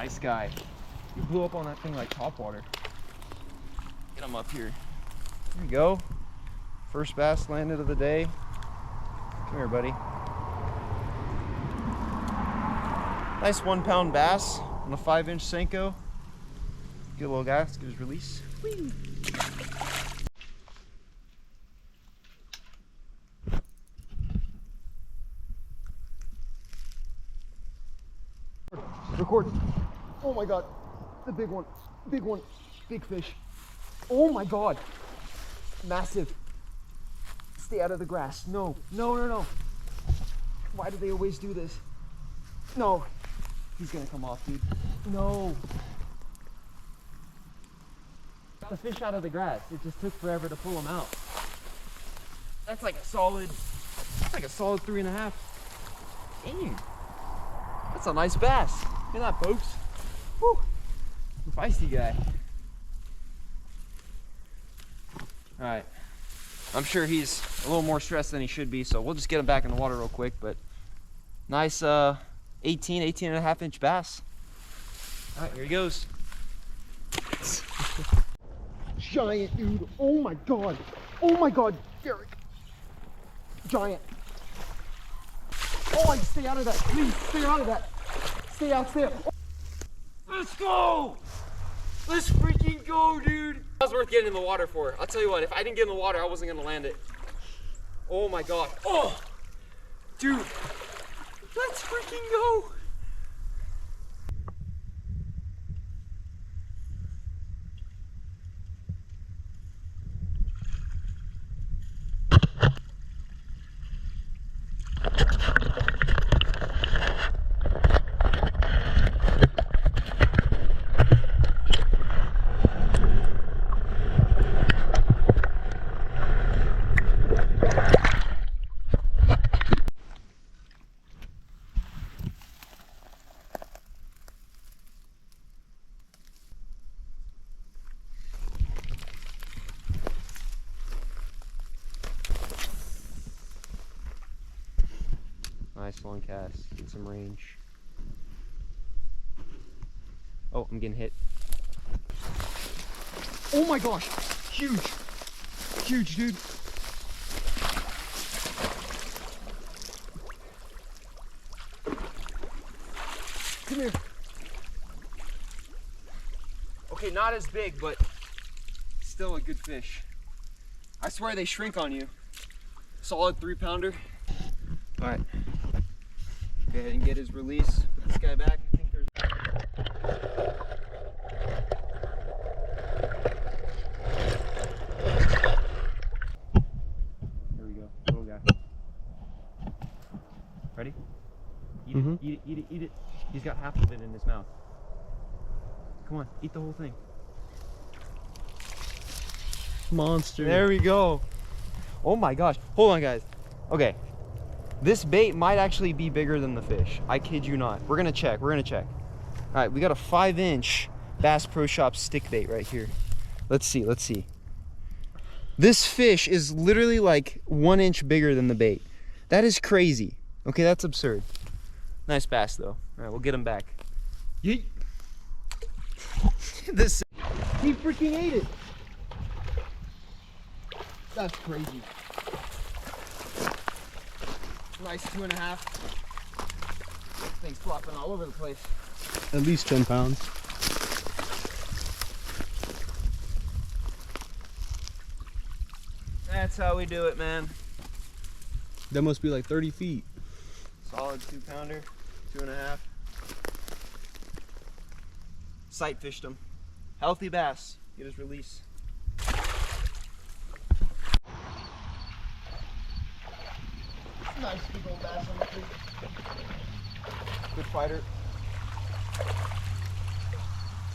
Nice guy. You blew up on that thing like top water. Get him up here. There you go. First bass landed of the day. Come here, buddy. Nice 1 pound bass on a 5-inch Senko. Good little guy. Let's get his release. Whee! Record. Oh my God. The big one. Big one. Big fish. Oh my God. Massive. Stay out of the grass. No. No, no, no. Why do they always do this? No. He's gonna come off, dude. No. Got the fish out of the grass. It just took forever to pull him out. That's like a solid 3.5. Dang. That's a nice bass. Look at that, folks. Woo. Feisty guy. All right. I'm sure he's a little more stressed than he should be, so we'll just get him back in the water real quick. But nice 18.5-inch bass. All right, here he goes. Giant, dude. Oh my God. Oh my God, Derek. Giant. Oh, stay out of that. Please, stay out of that. Stay out, stay out. Oh. Let's go. Let's freaking go, dude. That was worth getting in the water for. I'll tell you what, if I didn't get in the water, I wasn't gonna land it. Oh my God. Oh, dude. Let's freaking go. Nice long cast, get some range. Oh, I'm getting hit. Oh my gosh, huge, huge, dude. Come here. Okay, not as big, but still a good fish. I swear they shrink on you. Solid 3-pounder. All right. Go ahead and get his release. Put this guy back. I think there's... Here we go. Little guy. Ready? Eat it, eat it, eat it, eat it. He's got half of it in his mouth. Come on, eat the whole thing. Monster. There we go. Oh my gosh. Hold on, guys. Okay. This bait might actually be bigger than the fish. I kid you not. We're gonna check. We're gonna check. All right, we got a 5-inch Bass Pro Shop stick bait right here. Let's see. Let's see. This fish is literally like 1 inch bigger than the bait. That is crazy. Okay, that's absurd. Nice bass though. All right, we'll get him back. Yeet. This. He freaking ate it. That's crazy. Nice 2.5. Thing's flopping all over the place. At least 10 pounds. That's how we do it, man. That must be like 30 feet. Solid 2-pounder, 2.5. Sight fished him. Healthy bass. Get his release. Nice big old bass on the creek. Good fighter.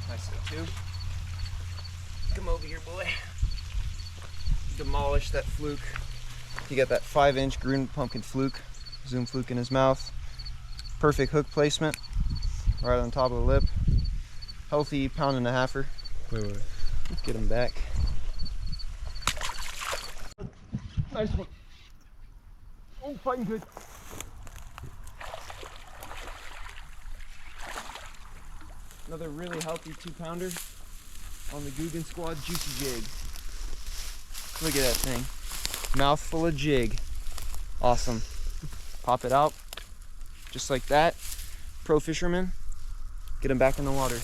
Nice too. Come over here, boy. Demolish that fluke. You got that 5-inch green pumpkin fluke. Zoom fluke in his mouth. Perfect hook placement. Right on top of the lip. Healthy 1.5-pounder. Wait. Let's get him back. Nice one. Oh, fighting good. Another really healthy 2-pounder on the Guggen Squad Juicy Jig. Look at that thing. Mouthful of jig. Awesome. Pop it out. Just like that. Pro fisherman. Get him back in the water.